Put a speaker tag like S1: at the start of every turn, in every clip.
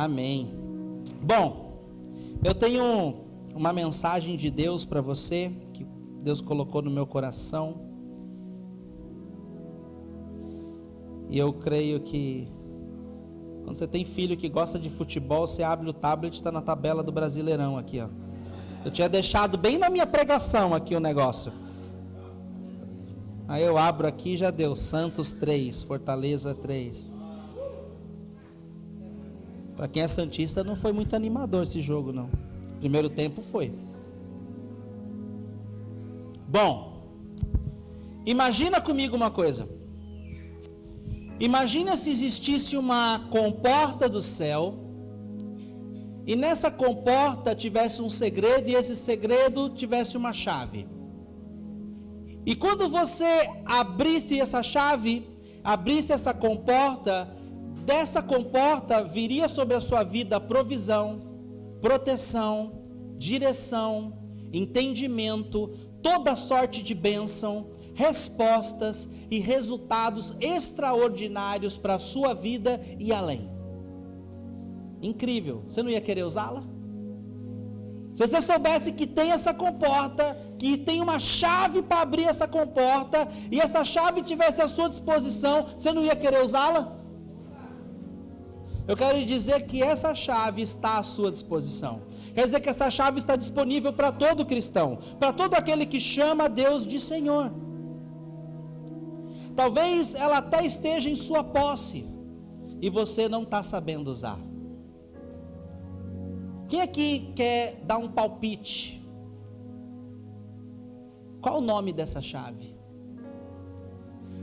S1: Amém. Bom, eu tenho uma mensagem de Deus para você, que Deus colocou no meu coração. E eu creio que quando você tem filho que gosta de futebol, você abre o tablet, está na tabela do Brasileirão aqui, ó. Eu tinha deixado bem na minha pregação aqui o negócio. Aí eu abro aqui e já deu Santos 3, Fortaleza 3. Para quem é santista não foi muito animador esse jogo não. Primeiro tempo foi. Bom, imagina comigo uma coisa. Imagina se existisse uma comporta do céu e nessa comporta tivesse um segredo e esse segredo tivesse uma chave. E quando você abrisse essa chave, abrisse essa comporta, dessa comporta viria sobre a sua vida provisão, proteção, direção, entendimento, toda sorte de bênção, respostas e resultados extraordinários para a sua vida e além. Incrível, você não ia querer usá-la? Se você soubesse que tem essa comporta, que tem uma chave para abrir essa comporta, e essa chave tivesse à sua disposição, você não ia querer usá-la? Eu quero lhe dizer que essa chave está à sua disposição. Quer dizer que essa chave está disponível para todo cristão, para todo aquele que chama Deus de Senhor. Talvez ela até esteja em sua posse, e você não está sabendo usar. Quem aqui quer dar um palpite? Qual o nome dessa chave?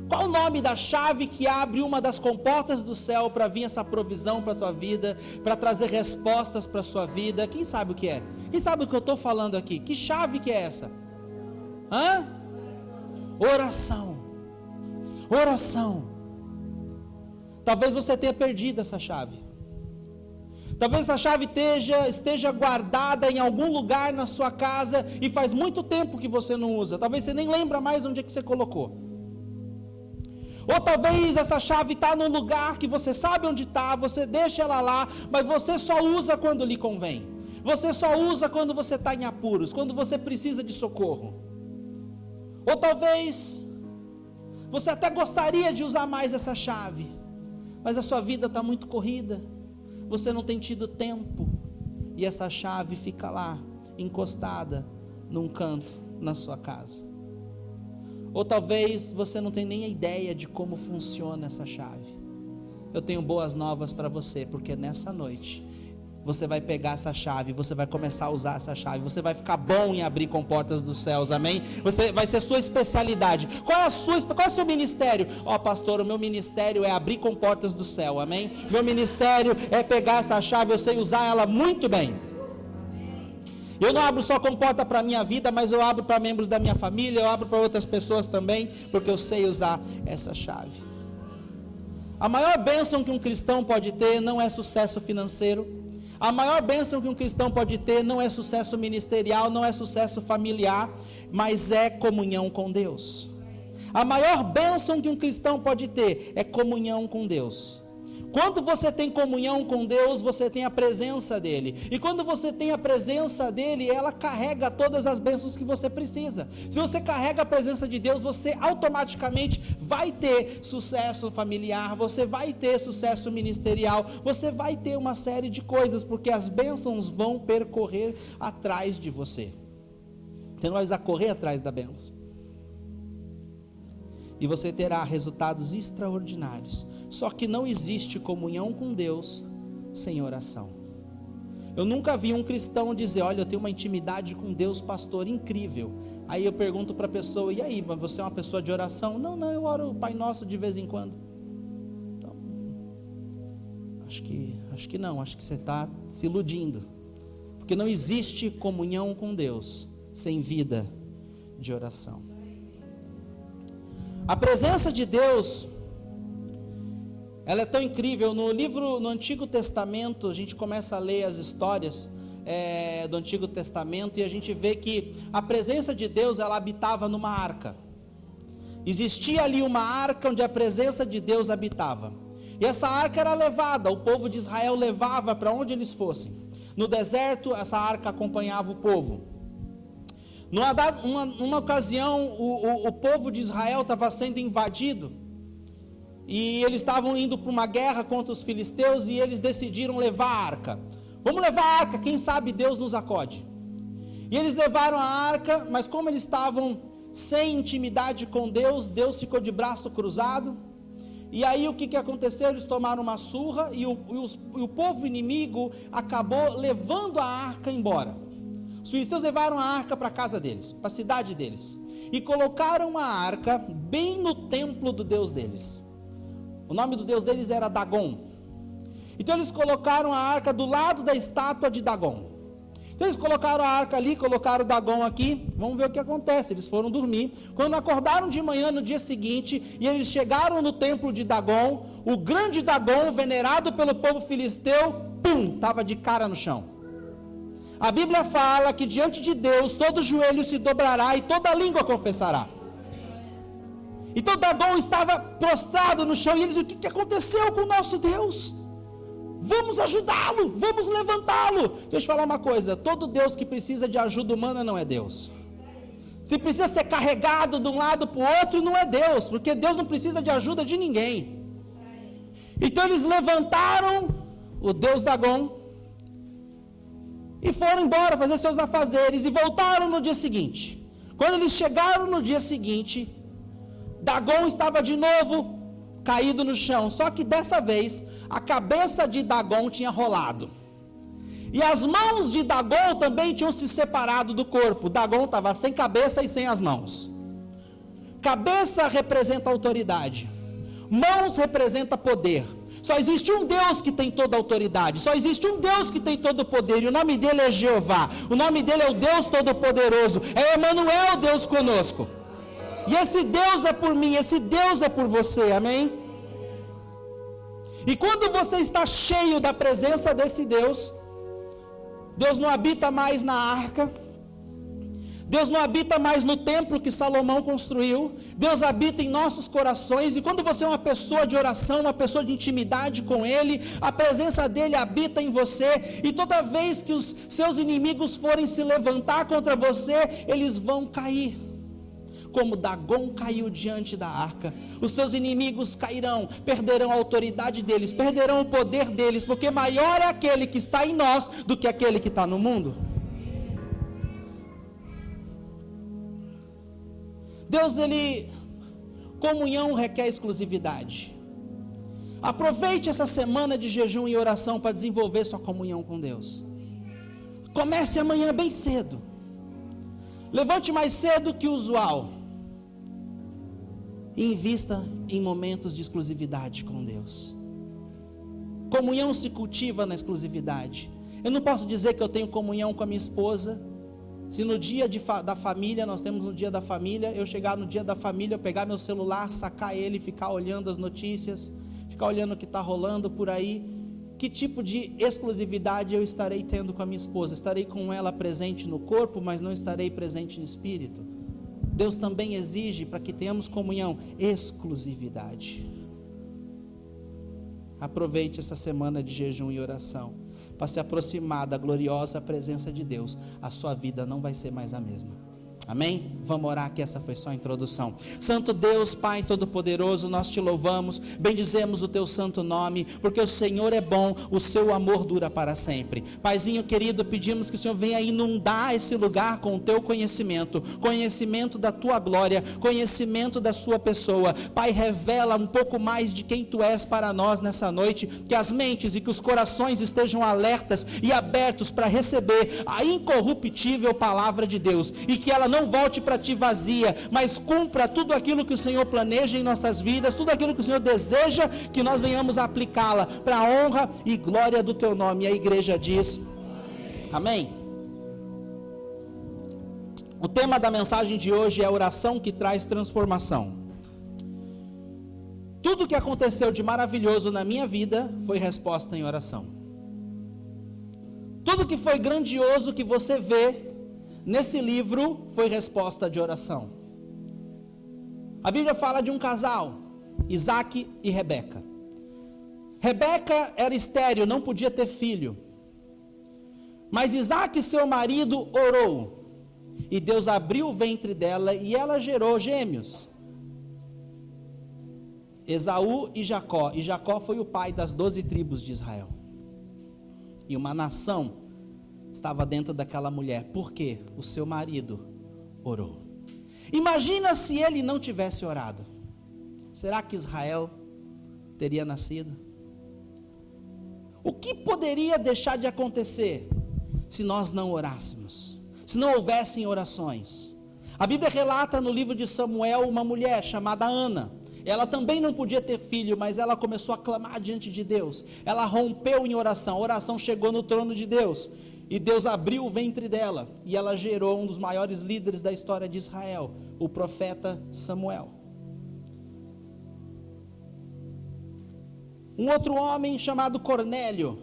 S1: Qual o nome da chave que abre uma das comportas do céu para vir essa provisão para a tua vida, para trazer respostas para a sua vida? Quem sabe o que é? Quem sabe o que eu estou falando aqui? Que chave que é essa? Oração. Oração. Talvez você tenha perdido essa chave. Talvez essa chave esteja guardada em algum lugar na sua casa e faz muito tempo que você não usa. Talvez você nem lembra mais onde é que você colocou. Ou talvez essa chave está num lugar que você sabe onde está, você deixa ela lá, mas você só usa quando lhe convém. Você só usa quando você está em apuros, quando você precisa de socorro. Ou talvez você até gostaria de usar mais essa chave, mas a sua vida está muito corrida. Você não tem tido tempo, e essa chave fica lá, encostada num canto na sua casa. Ou talvez você não tenha nem a ideia de como funciona essa chave. Eu tenho boas novas para você, porque nessa noite você vai pegar essa chave, você vai começar a usar essa chave, você vai ficar bom em abrir comportas dos céus, amém? Vai ser sua especialidade. Qual é o seu ministério? Pastor, o meu ministério é abrir comportas do céu, amém? Meu ministério é pegar essa chave, eu sei usar ela muito bem. Eu não abro só comporta para a minha vida, mas eu abro para membros da minha família, eu abro para outras pessoas também, porque eu sei usar essa chave. A maior bênção que um cristão pode ter não é sucesso financeiro. A maior bênção que um cristão pode ter não é sucesso ministerial, não é sucesso familiar, mas é comunhão com Deus. A maior bênção que um cristão pode ter é comunhão com Deus. Quando você tem comunhão com Deus, você tem a presença dEle. E quando você tem a presença dEle, ela carrega todas as bênçãos que você precisa. Se você carrega a presença de Deus, você automaticamente vai ter sucesso familiar, você vai ter sucesso ministerial, você vai ter uma série de coisas, porque as bênçãos vão percorrer atrás de você. Você não vai precisar correr atrás da bênção. E você terá resultados extraordinários. Só que não existe comunhão com Deus sem oração. Eu nunca vi um cristão dizer: olha, eu tenho uma intimidade com Deus, pastor, incrível. Aí eu pergunto para a pessoa: e aí, mas você é uma pessoa de oração? Não, eu oro o Pai Nosso de vez em quando. Então, acho que não, acho que você está se iludindo. Porque não existe comunhão com Deus sem vida de oração. A presença de Deus, ela é tão incrível. No Antigo Testamento, a gente começa a ler as histórias do Antigo Testamento, e a gente vê que a presença de Deus, ela habitava numa arca. Existia ali uma arca onde a presença de Deus habitava. E essa arca era levada, o povo de Israel levava para onde eles fossem. No deserto, essa arca acompanhava o povo. Numa ocasião, o povo de Israel estava sendo invadido, e eles estavam indo para uma guerra contra os filisteus, e eles decidiram levar a arca. Vamos levar a arca, quem sabe Deus nos acode. E eles levaram a arca, mas como eles estavam sem intimidade com Deus, Deus ficou de braço cruzado. E aí o que aconteceu? Eles tomaram uma surra, e o povo inimigo acabou levando a arca embora. Os filisteus levaram a arca para a casa deles, para a cidade deles, e colocaram a arca bem no templo do Deus deles. O nome do Deus deles era Dagon. Então eles colocaram a arca do lado da estátua de Dagon. Então eles colocaram a arca ali, colocaram o Dagon aqui. Vamos ver o que acontece. Eles foram dormir. Quando acordaram de manhã no dia seguinte, e eles chegaram no templo de Dagon, o grande Dagon, venerado pelo povo filisteu, estava de cara no chão. A Bíblia fala que diante de Deus todo joelho se dobrará e toda língua confessará. Então Dagon estava prostrado no chão, e eles, o que aconteceu com o nosso Deus? Vamos ajudá-lo, vamos levantá-lo. Deixa eu te falar uma coisa, todo Deus que precisa de ajuda humana não é Deus. Se precisa ser carregado de um lado para o outro, não é Deus, porque Deus não precisa de ajuda de ninguém. Então eles levantaram o Deus Dagon e foram embora fazer seus afazeres, e voltaram no dia seguinte. Quando eles chegaram no dia seguinte, Dagon estava de novo caído no chão, só que dessa vez a cabeça de Dagon tinha rolado, e as mãos de Dagon também tinham se separado do corpo. Dagon estava sem cabeça e sem as mãos. Cabeça representa autoridade, mãos representa poder. Só existe um Deus que tem toda a autoridade, só existe um Deus que tem todo o poder, e o nome dele é Jeová, o nome dele é o Deus Todo-Poderoso, é Emanuel, Deus conosco. E esse Deus é por mim, esse Deus é por você, amém? E quando você está cheio da presença desse Deus, Deus não habita mais na arca, Deus não habita mais no templo que Salomão construiu, Deus habita em nossos corações. E quando você é uma pessoa de oração, uma pessoa de intimidade com Ele, a presença dEle habita em você, e toda vez que os seus inimigos forem se levantar contra você, eles vão cair. Como Dagon caiu diante da arca, os seus inimigos cairão, perderão a autoridade deles, perderão o poder deles, porque maior é aquele que está em nós do que aquele que está no mundo. Deus, comunhão requer exclusividade. Aproveite essa semana de jejum e oração para desenvolver sua comunhão com Deus. Comece amanhã bem cedo, levante mais cedo que o usual, e invista em momentos de exclusividade com Deus. Comunhão se cultiva na exclusividade. Eu não posso dizer que eu tenho comunhão com a minha esposa, se no dia da família, nós temos no dia da família, eu chegar no dia da família, eu pegar meu celular, sacar ele, ficar olhando as notícias, ficar olhando o que está rolando por aí. Que tipo de exclusividade eu estarei tendo com a minha esposa? Estarei com ela presente no corpo, mas não estarei presente no espírito? Deus também exige, para que tenhamos comunhão, exclusividade. Aproveite essa semana de jejum e oração para se aproximar da gloriosa presença de Deus. A sua vida não vai ser mais a mesma. Amém? Vamos orar, que essa foi só a introdução. Santo Deus, Pai Todo-Poderoso, nós te louvamos, bendizemos o teu santo nome, porque o Senhor é bom, o seu amor dura para sempre. Paizinho querido, pedimos que o Senhor venha inundar esse lugar com o teu conhecimento, conhecimento da tua glória, conhecimento da sua pessoa. Pai, revela um pouco mais de quem tu és para nós nessa noite, que as mentes e que os corações estejam alertas e abertos para receber a incorruptível palavra de Deus, e que ela não volte para ti vazia, mas cumpra tudo aquilo que o Senhor planeja em nossas vidas, tudo aquilo que o Senhor deseja que nós venhamos a aplicá-la para a honra e glória do teu nome. E a igreja diz amém. O tema da mensagem de hoje é a oração que traz transformação. Tudo que aconteceu de maravilhoso na minha vida foi resposta em oração. Tudo que foi grandioso que você vê nesse livro foi resposta de oração. A Bíblia fala de um casal, Isaac e Rebeca. Rebeca era estéril, não podia ter filho. Mas Isaque, seu marido, orou. E Deus abriu o ventre dela e ela gerou gêmeos. Esaú e Jacó. E Jacó foi o pai das 12 tribos de Israel. E uma nação estava dentro daquela mulher. Por quê? O seu marido orou. Imagina se ele não tivesse orado. Será que Israel teria nascido? O que poderia deixar de acontecer se nós não orássemos? Se não houvessem orações? A Bíblia relata no livro de Samuel uma mulher chamada Ana. Ela também não podia ter filho, mas ela começou a clamar diante de Deus. Ela rompeu em oração. A oração chegou no trono de Deus. E Deus abriu o ventre dela. E ela gerou um dos maiores líderes da história de Israel, o profeta Samuel. Um outro homem chamado Cornélio.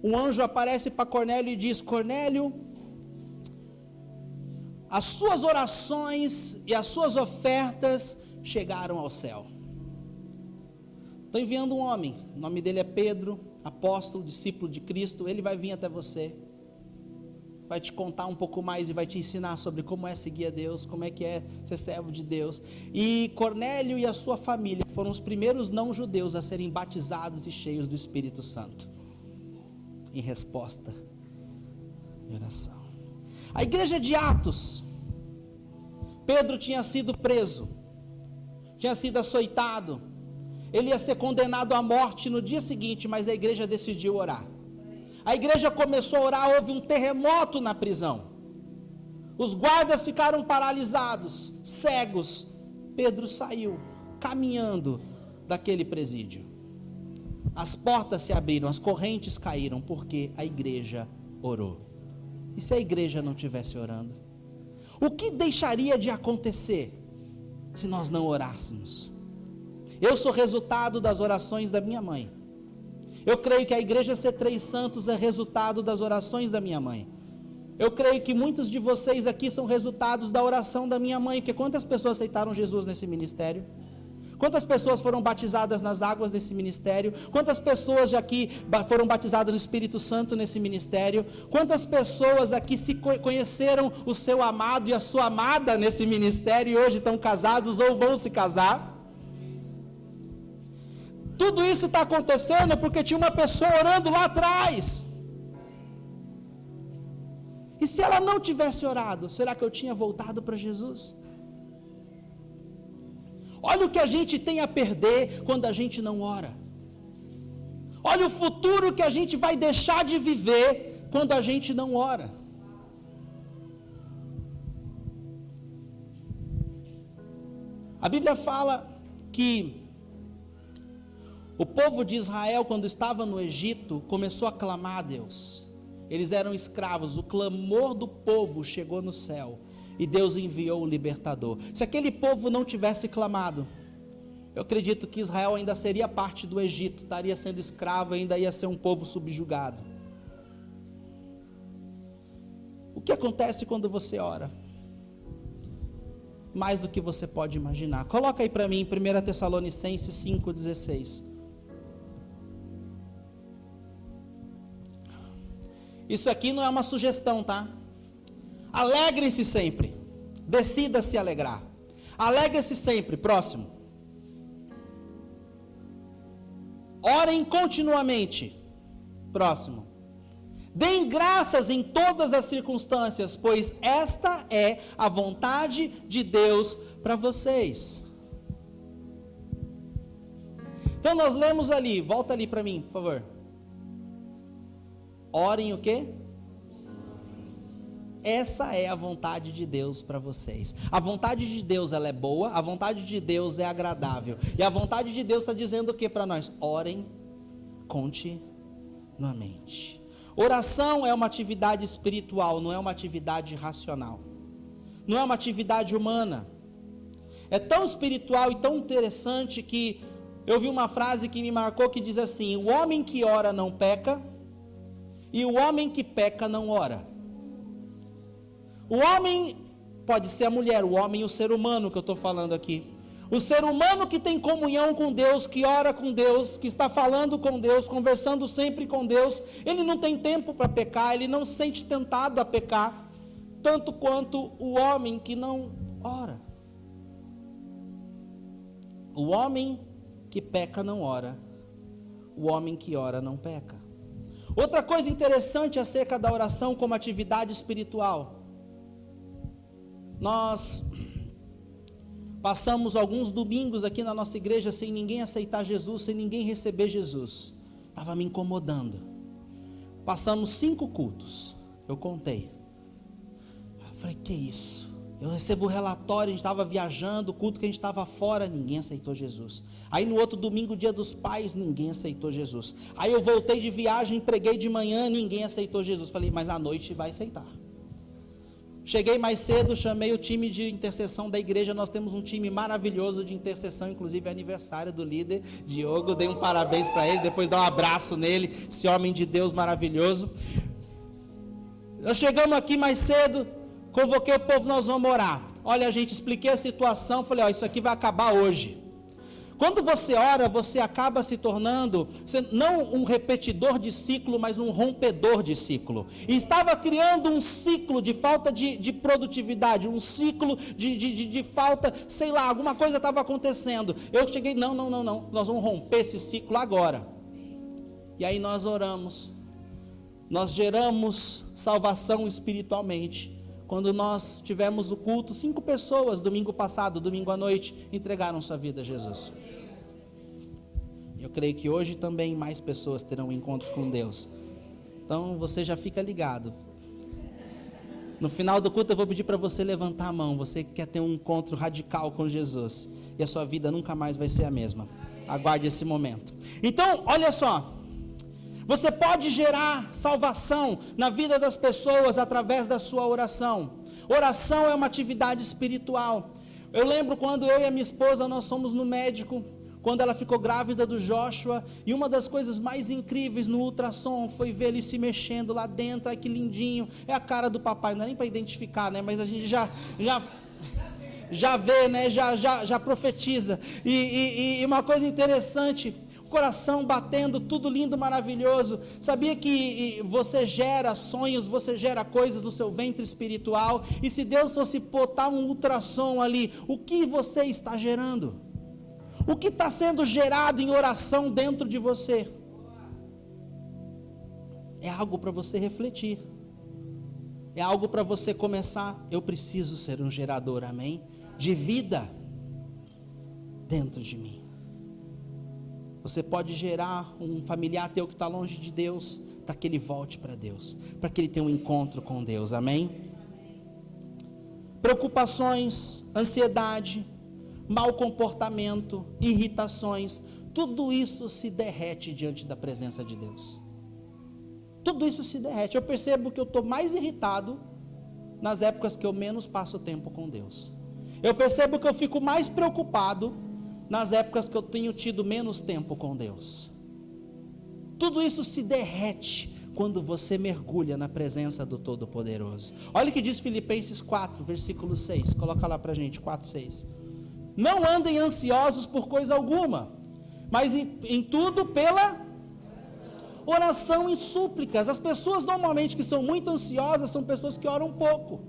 S1: Um anjo aparece para Cornélio e diz: Cornélio, as suas orações e as suas ofertas chegaram ao céu. Estou enviando um homem, o nome dele é Pedro, apóstolo, discípulo de Cristo. Ele vai vir até você, vai te contar um pouco mais e vai te ensinar sobre como é seguir a Deus, como é que é ser servo de Deus. E Cornélio e a sua família foram os primeiros não-judeus a serem batizados e cheios do Espírito Santo, em resposta e oração. A igreja de Atos, Pedro tinha sido preso, tinha sido açoitado, ele ia ser condenado à morte no dia seguinte, mas a igreja decidiu orar. A igreja começou a orar, houve um terremoto na prisão. Os guardas ficaram paralisados, cegos. Pedro saiu, caminhando daquele presídio. As portas se abriram, as correntes caíram, porque a igreja orou. E se a igreja não estivesse orando? O que deixaria de acontecer se nós não orássemos? Eu sou resultado das orações da minha mãe. Eu creio que a igreja C3 Santos é resultado das orações da minha mãe. Eu creio que muitos de vocês aqui são resultados da oração da minha mãe, porque quantas pessoas aceitaram Jesus nesse ministério? Quantas pessoas foram batizadas nas águas desse ministério? Quantas pessoas aqui foram batizadas no Espírito Santo nesse ministério? Quantas pessoas aqui se conheceram o seu amado e a sua amada nesse ministério e hoje estão casados ou vão se casar? Tudo isso está acontecendo porque tinha uma pessoa orando lá atrás. E se ela não tivesse orado, será que eu tinha voltado para Jesus? Olha o que a gente tem a perder quando a gente não ora. Olha o futuro que a gente vai deixar de viver quando a gente não ora. A Bíblia fala que o povo de Israel, quando estava no Egito, começou a clamar a Deus. Eles eram escravos, o clamor do povo chegou no céu. E Deus enviou o libertador. Se aquele povo não tivesse clamado, eu acredito que Israel ainda seria parte do Egito, estaria sendo escravo, ainda ia ser um povo subjugado. O que acontece quando você ora? Mais do que você pode imaginar. Coloca aí para mim, 1 Tessalonicenses 5,16. Isso aqui não é uma sugestão, tá? Alegrem-se sempre. Decida se alegrar. Alegre-se sempre. Próximo. Orem continuamente. Próximo. Deem graças em todas as circunstâncias, pois esta é a vontade de Deus para vocês. Então nós lemos ali, volta ali para mim, por favor. Orem o quê? Essa é a vontade de Deus para vocês. A vontade de Deus, ela é boa, a vontade de Deus é agradável. E a vontade de Deus está dizendo o que para nós? Orem continuamente. Oração é uma atividade espiritual, não é uma atividade racional. Não é uma atividade humana. É tão espiritual e tão interessante que eu vi uma frase que me marcou que diz assim: o homem que ora não peca, e o homem que peca não ora. O homem, pode ser a mulher, o homem e o ser humano que eu estou falando aqui. O ser humano que tem comunhão com Deus, que ora com Deus, que está falando com Deus, conversando sempre com Deus, ele não tem tempo para pecar, ele não se sente tentado a pecar, tanto quanto o homem que não ora. O homem que peca não ora, o homem que ora não peca. Outra coisa interessante acerca da oração como atividade espiritual, nós passamos alguns domingos aqui na nossa igreja sem ninguém aceitar Jesus, sem ninguém receber Jesus. Estava me incomodando. Passamos 5 cultos. Eu contei. Eu falei, que isso? Eu recebo o relatório, a gente estava viajando, o culto que a gente estava fora, ninguém aceitou Jesus. Aí no outro domingo, dia dos pais, ninguém aceitou Jesus. Aí eu voltei de viagem, preguei de manhã, ninguém aceitou Jesus. Falei, mas à noite vai aceitar. Cheguei mais cedo, chamei o time de intercessão da igreja, nós temos um time maravilhoso de intercessão, inclusive é aniversário do líder, Diogo, dei um parabéns para ele, depois dá um abraço nele, esse homem de Deus maravilhoso. Nós chegamos aqui mais cedo, convoquei o povo, nós vamos orar. Olha, gente, expliquei a situação, falei, ó, isso aqui vai acabar hoje. Quando você ora, você acaba se tornando, não um repetidor de ciclo, mas um rompedor de ciclo. E estava criando um ciclo de falta de produtividade, um ciclo de falta, sei lá, alguma coisa estava acontecendo. Eu cheguei, não, nós vamos romper esse ciclo agora. E aí nós oramos, nós geramos salvação espiritualmente. Quando nós tivemos o culto, 5 pessoas, domingo passado, domingo à noite, entregaram sua vida a Jesus. Eu creio que hoje também mais pessoas terão um encontro com Deus. Então você já fica ligado. No final do culto eu vou pedir para você levantar a mão. Você que quer ter um encontro radical com Jesus. E a sua vida nunca mais vai ser a mesma. Aguarde esse momento. Então, olha só. Você pode gerar salvação na vida das pessoas através da sua oração. Oração é uma atividade espiritual. Eu lembro quando eu e a minha esposa, nós fomos no médico, quando ela ficou grávida do Joshua, e uma das coisas mais incríveis no ultrassom foi ver ele se mexendo lá dentro. Ai, que lindinho, é a cara do papai, não é nem para identificar, né? Mas a gente já vê, né? Já profetiza. E uma coisa interessante, coração batendo, tudo lindo, maravilhoso. Sabia que você gera sonhos, você gera coisas no seu ventre espiritual? E se Deus fosse botar um ultrassom ali, o que você está gerando? O que está sendo gerado em oração dentro de você? É algo para você refletir. É algo para você começar. Eu preciso ser um gerador, amém? De vida dentro de mim. Você pode gerar um familiar teu que está longe de Deus, para que ele volte para Deus, para que ele tenha um encontro com Deus, amém? Preocupações, ansiedade, mau comportamento, irritações, tudo isso se derrete diante da presença de Deus. Tudo isso se derrete. Eu percebo que eu estou mais irritado nas épocas que eu menos passo tempo com Deus. Eu percebo que eu fico mais preocupado nas épocas que eu tenho tido menos tempo com Deus. Tudo isso se derrete quando você mergulha na presença do Todo-Poderoso. Olha o que diz Filipenses 4, versículo 6. Coloca lá para a gente, 4, 6. Não andem ansiosos por coisa alguma, mas em tudo pela oração e súplicas. As pessoas normalmente que são muito ansiosas são pessoas que oram pouco.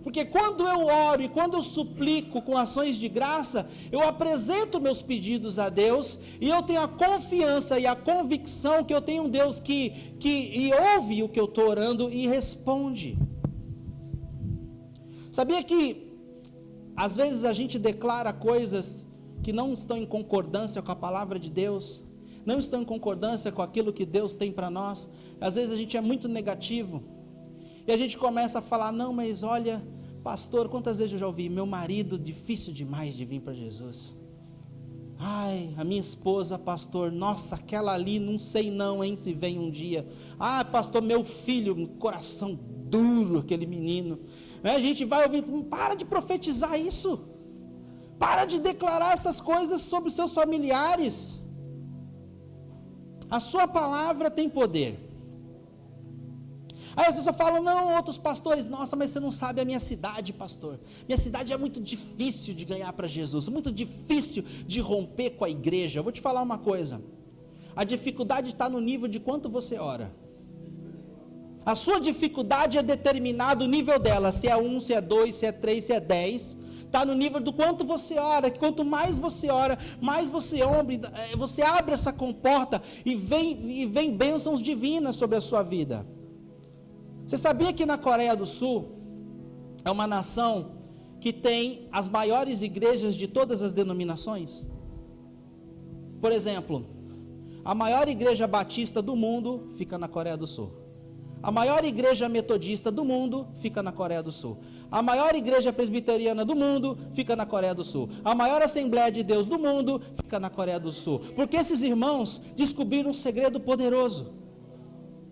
S1: Porque quando eu oro e quando eu suplico com ações de graça, eu apresento meus pedidos a Deus, e eu tenho a confiança e a convicção que eu tenho um Deus que ouve o que eu estou orando e responde. Sabia que às vezes a gente declara coisas que não estão em concordância com a palavra de Deus, não estão em concordância com aquilo que Deus tem para nós? Às vezes a gente é muito negativo, e a gente começa a falar, não, mas olha, pastor, quantas vezes eu já ouvi, meu marido difícil demais de vir para Jesus. Ai, a minha esposa, pastor, nossa, aquela ali, não sei não, hein, se vem um dia. Ah, pastor, meu filho, coração duro, aquele menino. A gente vai ouvir, para de profetizar isso. Para de declarar essas coisas sobre os seus familiares. A sua palavra tem poder. Aí as pessoas falam, não, outros pastores, nossa, mas você não sabe a minha cidade, pastor. Minha cidade é muito difícil de ganhar para Jesus, muito difícil de romper com a igreja. Eu vou te falar uma coisa, a dificuldade está no nível de quanto você ora. A sua dificuldade é determinado o nível dela, se é 1, se é 2, se é 3, se é 10, está no nível do quanto você ora, que quanto mais você ora, mais você abre essa comporta e vem bênçãos divinas sobre a sua vida. Você sabia que na Coreia do Sul é uma nação que tem as maiores igrejas de todas as denominações? Por exemplo, a maior igreja batista do mundo fica na Coreia do Sul. A maior igreja metodista do mundo fica na Coreia do Sul. A maior igreja presbiteriana do mundo fica na Coreia do Sul. A maior Assembleia de Deus do mundo fica na Coreia do Sul. Porque esses irmãos descobriram um segredo poderoso: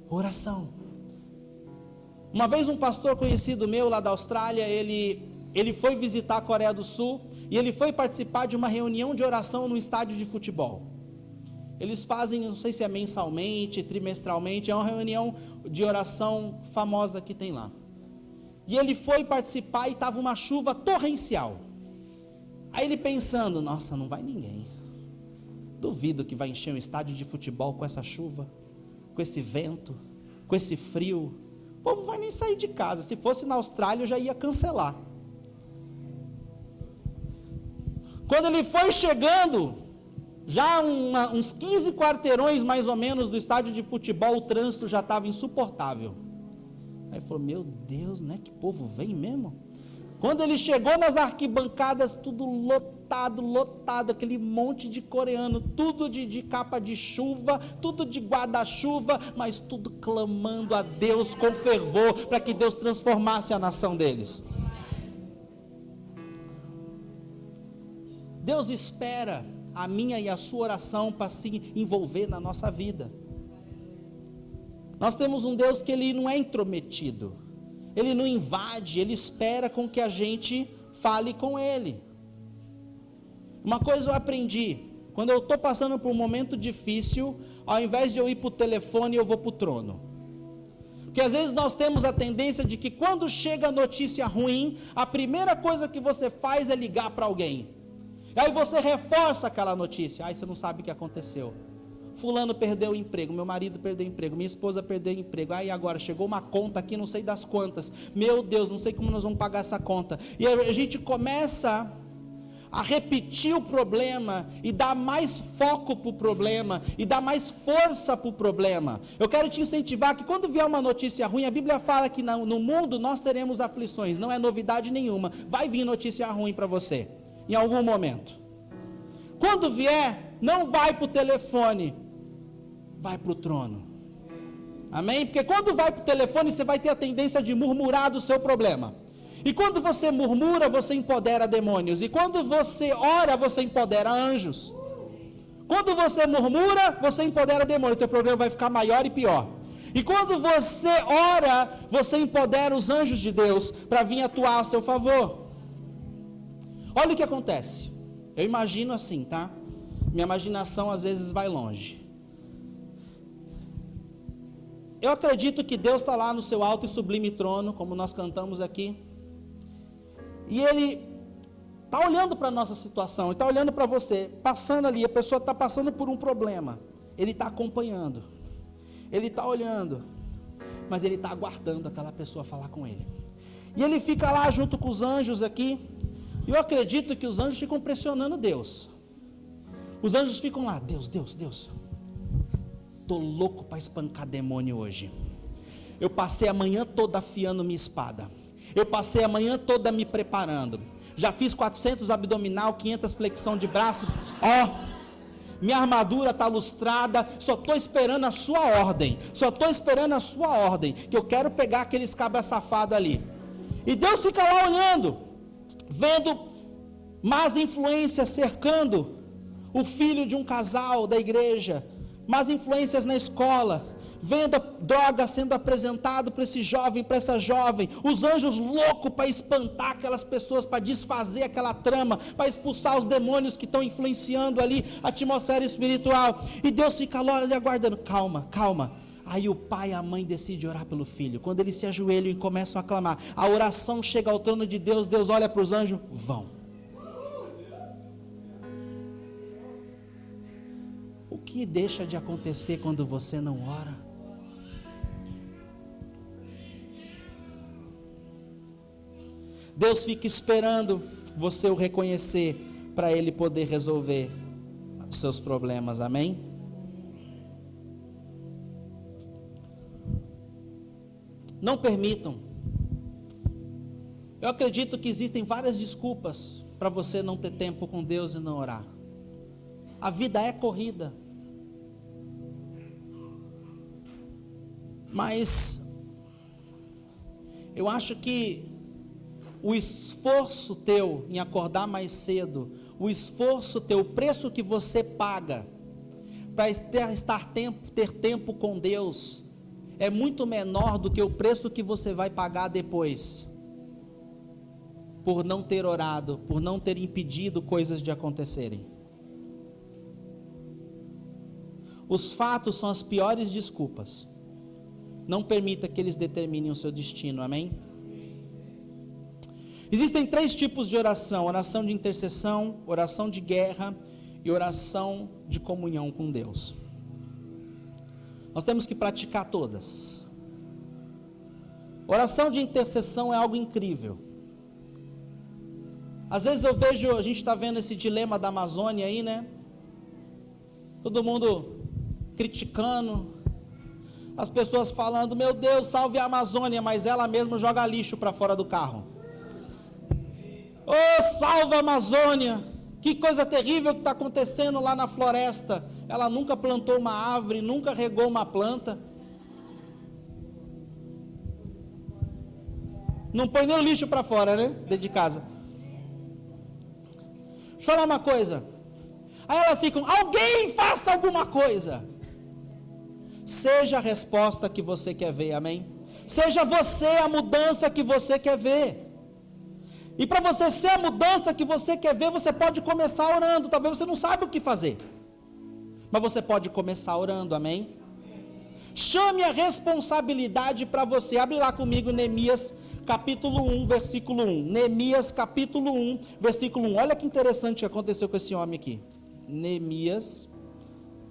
S1: oração. Uma vez um pastor conhecido meu lá da Austrália, ele foi visitar a Coreia do Sul e ele foi participar de uma reunião de oração no estádio de futebol. Eles fazem, não sei se é mensalmente, trimestralmente, é uma reunião de oração famosa que tem lá. E ele foi participar e estava uma chuva torrencial. Aí ele pensando, nossa, não vai ninguém. Duvido que vai encher um estádio de futebol com essa chuva, com esse vento, com esse frio. O povo não vai nem sair de casa. Se fosse na Austrália eu já ia cancelar. Quando ele foi chegando, já uns 15 quarteirões mais ou menos do estádio de futebol, o trânsito já estava insuportável. Aí ele falou, meu Deus, né, que povo vem mesmo? Quando ele chegou nas arquibancadas, tudo lotado, aquele monte de coreano, tudo de capa de chuva, tudo de guarda-chuva, mas tudo clamando a Deus com fervor, para que Deus transformasse a nação deles. Deus espera a minha e a sua oração para se envolver na nossa vida. Nós temos um Deus que Ele não é intrometido, Ele não invade, Ele espera com que a gente fale com Ele. Uma coisa eu aprendi, quando eu estou passando por um momento difícil, ao invés de eu ir para o telefone, eu vou para o trono. Porque às vezes nós temos a tendência de que quando chega a notícia ruim, a primeira coisa que você faz é ligar para alguém. Aí você reforça aquela notícia, aí você não sabe o que aconteceu. Fulano perdeu o emprego, meu marido perdeu o emprego, minha esposa perdeu o emprego, aí agora chegou uma conta aqui, não sei das quantas, meu Deus, não sei como nós vamos pagar essa conta. E aí a gente começa a repetir o problema, e dar mais foco para o problema, e dar mais força para o problema. Eu quero te incentivar que quando vier uma notícia ruim, a Bíblia fala que no mundo nós teremos aflições, não é novidade nenhuma, vai vir notícia ruim para você, em algum momento. Quando vier, não vai para o telefone, vai para o trono. Amém? Porque quando vai para o telefone, você vai ter a tendência de murmurar do seu problema. E quando você murmura, você empodera demônios. E quando você ora, você empodera anjos. Quando você murmura, você empodera demônios. O teu problema vai ficar maior e pior. E quando você ora, você empodera os anjos de Deus para vir atuar a seu favor. Olha o que acontece. Eu imagino assim, tá? Minha imaginação às vezes vai longe. Eu acredito que Deus está lá no seu alto e sublime trono, como nós cantamos aqui. E Ele está olhando para a nossa situação, Ele está olhando para você, passando ali, a pessoa está passando por um problema. Ele está acompanhando, Ele está olhando, mas Ele está aguardando aquela pessoa falar com Ele. E Ele fica lá junto com os anjos aqui. E eu acredito que os anjos ficam pressionando Deus. Os anjos ficam lá, Deus, estou louco para espancar demônio hoje. Eu passei a manhã toda afiando minha espada. Eu passei a manhã toda me preparando. Já fiz 400 abdominal, 500 flexão de braço. Minha armadura está lustrada. Só estou esperando a sua ordem. Que eu quero pegar aqueles cabras safados ali. E Deus fica lá olhando, vendo más influências cercando o filho de um casal da igreja, más influências na escola, vendo a droga sendo apresentado para esse jovem, para essa jovem, os anjos loucos para espantar aquelas pessoas, para desfazer aquela trama, para expulsar os demônios que estão influenciando ali a atmosfera espiritual. E Deus fica lá aguardando, calma, Aí o pai e a mãe decidem orar pelo filho. Quando eles se ajoelham e começam a clamar, a oração chega ao trono de Deus. Deus olha para os anjos, vão. O que deixa de acontecer quando você não ora? Deus fica esperando você o reconhecer para Ele poder resolver os seus problemas, amém? Não permitam. Eu acredito que existem várias desculpas para você não ter tempo com Deus e não orar. A vida é corrida. Mas eu acho que o esforço teu em acordar mais cedo, o esforço teu, o preço que você paga para ter tempo com Deus, é muito menor do que o preço que você vai pagar depois, por não ter orado, por não ter impedido coisas de acontecerem. Os fatos são as piores desculpas. Não permita que eles determinem o seu destino, amém? Existem 3 tipos de oração: oração de intercessão, oração de guerra e oração de comunhão com Deus. Nós temos que praticar todas. Oração de intercessão é algo incrível. Às vezes eu vejo, a gente está vendo esse dilema da Amazônia aí, né? Todo mundo criticando, as pessoas falando, meu Deus, salve a Amazônia, mas ela mesma joga lixo para fora do carro. Oh, salva a Amazônia, que coisa terrível que está acontecendo lá na floresta. Ela nunca plantou uma árvore, nunca regou uma planta. Não põe nem o lixo para fora, né? Dentro de casa. Deixa eu falar uma coisa. Aí elas ficam, alguém faça alguma coisa. Seja a resposta que você quer ver, amém? Seja você a mudança que você quer ver. E para você ser a mudança que você quer ver, você pode começar orando. Talvez você não saiba o que fazer, mas você pode começar orando, amém? Chame a responsabilidade para você. Abre lá comigo Neemias capítulo 1, versículo 1. Neemias capítulo 1, versículo 1. Olha que interessante que aconteceu com esse homem aqui. Neemias,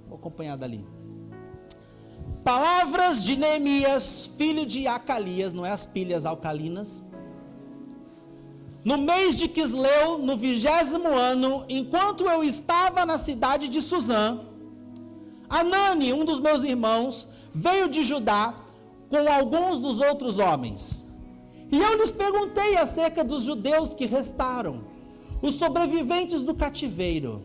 S1: vou acompanhar dali. Palavras de Neemias, filho de Acalias, não é as pilhas alcalinas. No mês de Quisleu, no 20º ano, enquanto eu estava na cidade de Suzã, Anani, um dos meus irmãos, veio de Judá com alguns dos outros homens. E eu lhes perguntei acerca dos judeus que restaram, os sobreviventes do cativeiro,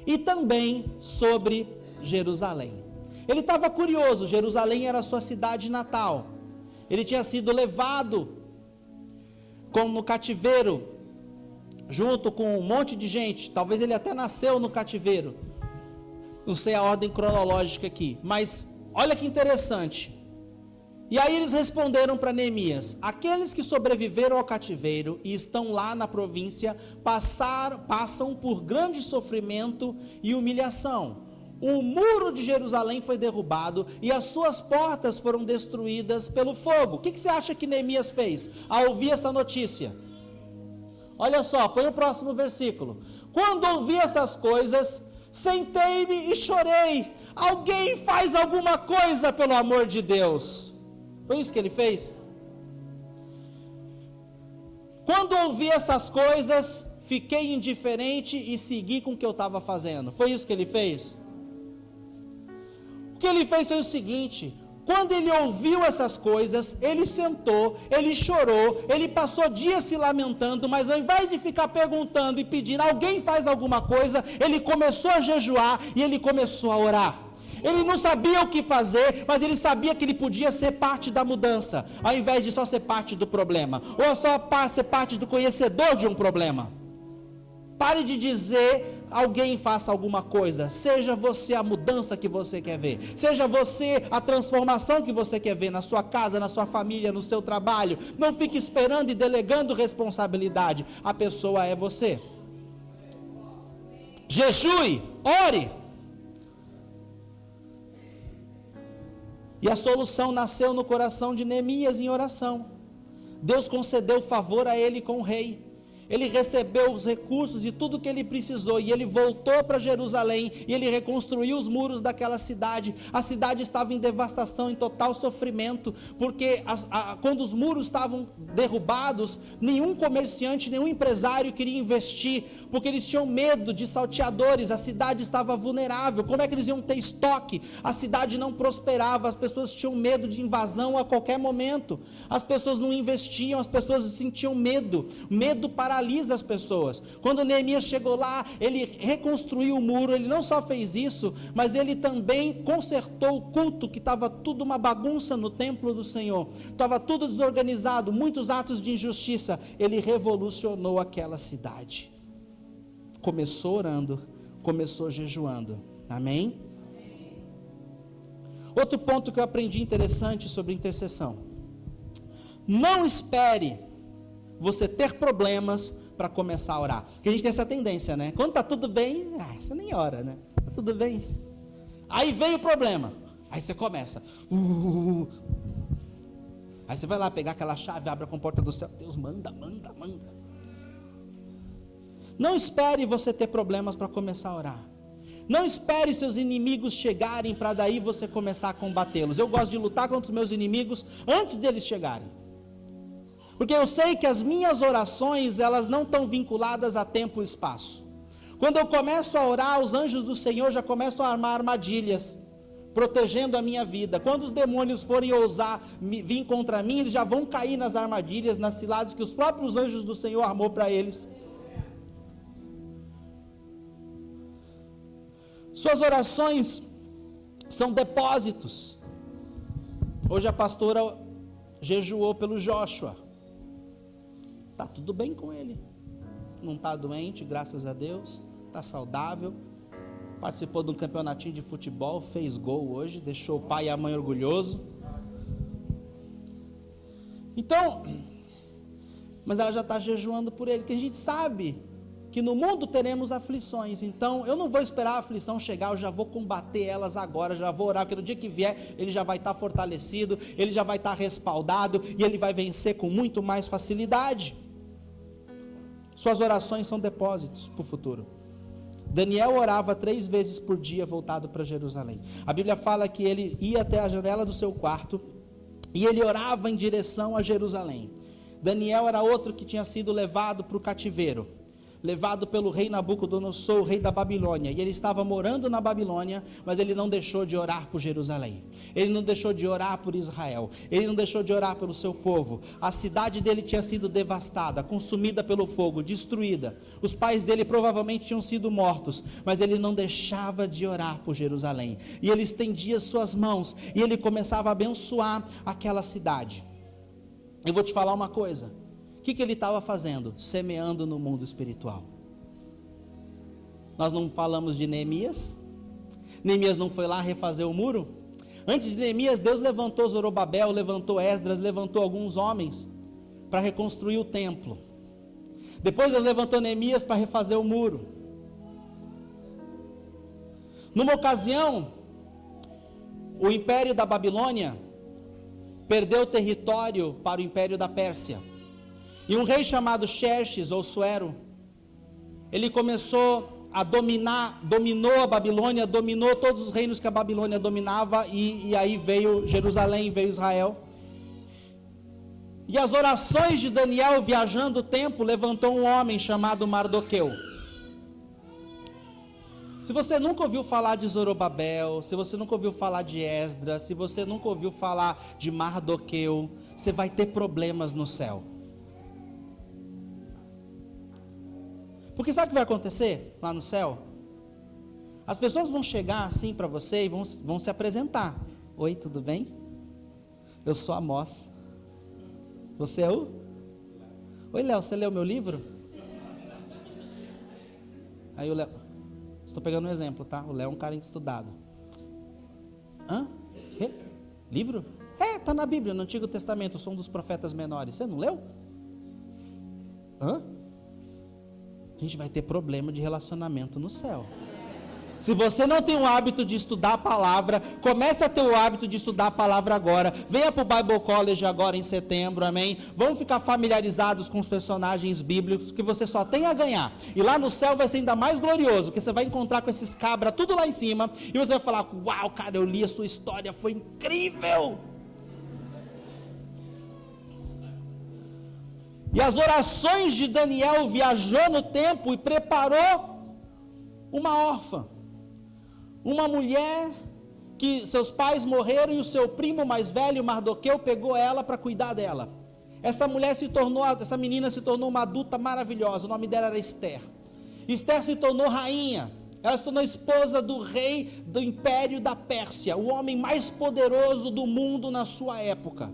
S1: e também sobre Jerusalém. Ele estava curioso. Jerusalém era a sua cidade natal. Ele tinha sido levado no cativeiro, junto com um monte de gente. Talvez ele até nasceu no cativeiro. Não sei a ordem cronológica aqui, mas olha que interessante. E aí eles responderam para Neemias: aqueles que sobreviveram ao cativeiro e estão lá na província passam por grande sofrimento e humilhação. O muro de Jerusalém foi derrubado e as suas portas foram destruídas pelo fogo. O que você acha que Neemias fez ao ouvir essa notícia? Olha só, põe o próximo versículo. Quando ouvi essas coisas, sentei-me e chorei. Alguém faz alguma coisa pelo amor de Deus. Foi isso que ele fez? Quando ouvi essas coisas, fiquei indiferente e segui com o que eu estava fazendo. Foi isso que ele fez? O que ele fez foi o seguinte: quando ele ouviu essas coisas, ele sentou, ele chorou, ele passou dias se lamentando, mas ao invés de ficar perguntando e pedindo, alguém faz alguma coisa, ele começou a jejuar e ele começou a orar. Ele não sabia o que fazer, mas ele sabia que ele podia ser parte da mudança, ao invés de só ser parte do problema, ou só ser parte do conhecedor de um problema. Pare de dizer, alguém faça alguma coisa. Seja você a mudança que você quer ver. Seja você a transformação que você quer ver na sua casa, na sua família, no seu trabalho. Não fique esperando e delegando responsabilidade. A pessoa é você. Jejue, ore. E a solução nasceu no coração de Neemias em oração. Deus concedeu favor a ele com o rei. Ele recebeu os recursos de tudo que ele precisou, e ele voltou para Jerusalém, e ele reconstruiu os muros daquela cidade. A cidade estava em devastação, em total sofrimento, porque quando os muros estavam derrubados, nenhum comerciante, nenhum empresário queria investir, porque eles tinham medo de salteadores. A cidade estava vulnerável. Como é que eles iam ter estoque? A cidade não prosperava, as pessoas tinham medo de invasão a qualquer momento, as pessoas não investiam, as pessoas sentiam medo. Medo paralisa as pessoas. Quando Neemias chegou lá, ele reconstruiu o muro. Ele não só fez isso, mas ele também consertou o culto, que estava tudo uma bagunça no templo do Senhor, estava tudo desorganizado, muitos atos de injustiça. Ele revolucionou aquela cidade. Começou orando, começou jejuando. Amém? Outro ponto que eu aprendi interessante sobre intercessão: não espere você ter problemas para começar a orar. Porque a gente tem essa tendência, né? Quando está tudo bem, você nem ora, né? Está tudo bem. Aí vem o problema. Aí você começa. Aí você vai lá pegar aquela chave, abre a comporta do céu. Deus manda. Não espere você ter problemas para começar a orar. Não espere seus inimigos chegarem para daí você começar a combatê-los. Eu gosto de lutar contra os meus inimigos antes deles chegarem. Porque eu sei que as minhas orações, elas não estão vinculadas a tempo e espaço. Quando eu começo a orar, os anjos do Senhor já começam a armar armadilhas, protegendo a minha vida. Quando os demônios forem ousar vir contra mim, eles já vão cair nas armadilhas, nas ciladas que os próprios anjos do Senhor armou para eles. Suas orações são depósitos. Hoje a pastora jejuou pelo Joshua. Está tudo bem com ele, não está doente, graças a Deus, está saudável, participou de um campeonatinho de futebol, fez gol hoje, deixou o pai e a mãe orgulhosos. Então, mas ela já está jejuando por ele, porque a gente sabe que no mundo teremos aflições. Então eu não vou esperar a aflição chegar, eu já vou combater elas agora, já vou orar, porque no dia que vier, ele já vai estar fortalecido, ele já vai estar respaldado, e ele vai vencer com muito mais facilidade. Suas orações são depósitos para o futuro. Daniel orava 3 vezes por dia voltado para Jerusalém. A Bíblia fala que ele ia até a janela do seu quarto e ele orava em direção a Jerusalém. Daniel era outro que tinha sido levado para o cativeiro, levado pelo rei Nabucodonosor, o rei da Babilônia, e ele estava morando na Babilônia, mas ele não deixou de orar por Jerusalém, ele não deixou de orar por Israel, ele não deixou de orar pelo seu povo. A cidade dele tinha sido devastada, consumida pelo fogo, destruída, os pais dele provavelmente tinham sido mortos, mas ele não deixava de orar por Jerusalém, e ele estendia suas mãos, e ele começava a abençoar aquela cidade. Eu vou te falar uma coisa: o que ele estava fazendo? Semeando no mundo espiritual. Nós não falamos de Neemias? Neemias não foi lá refazer o muro? Antes de Neemias, Deus levantou Zorobabel, levantou Esdras, levantou alguns homens para reconstruir o templo. Depois Deus levantou Neemias para refazer o muro. Numa ocasião, o império da Babilônia perdeu território para o império da Pérsia. E um rei chamado Xerxes, ou Suero, ele começou a dominou a Babilônia, dominou todos os reinos que a Babilônia dominava, e aí veio Jerusalém, veio Israel. E as orações de Daniel viajando o tempo, levantou um homem chamado Mardoqueu. Se você nunca ouviu falar de Zorobabel, se você nunca ouviu falar de Esdras, se você nunca ouviu falar de Mardoqueu, você vai ter problemas no céu. Porque sabe o que vai acontecer lá no céu? As pessoas vão chegar assim para você e vão se apresentar. Oi, tudo bem? Eu sou Amós. Você é o? Oi, Léo, você leu meu livro? Aí o Léo, estou pegando um exemplo, tá? O Léo é um cara estudado. Hã? Que? Livro? Está na Bíblia, no Antigo Testamento, eu sou um dos profetas menores. Você não leu? Hã? A gente vai ter problema de relacionamento no céu. Se você não tem o hábito de estudar a palavra, comece a ter o hábito de estudar a palavra agora. Venha para o Bible College agora em setembro, amém? Vamos ficar familiarizados com os personagens bíblicos, que você só tem a ganhar. E lá no céu vai ser ainda mais glorioso, porque você vai encontrar com esses cabras tudo lá em cima, e você vai falar, uau, cara, eu li a sua história, foi incrível. E as orações de Daniel viajou no tempo e preparou uma órfã. Uma mulher que seus pais morreram e o seu primo mais velho, Mardoqueu, pegou ela para cuidar dela. Essa menina se tornou uma adulta maravilhosa, o nome dela era Esther. Esther se tornou rainha, ela se tornou esposa do rei do império da Pérsia, o homem mais poderoso do mundo na sua época.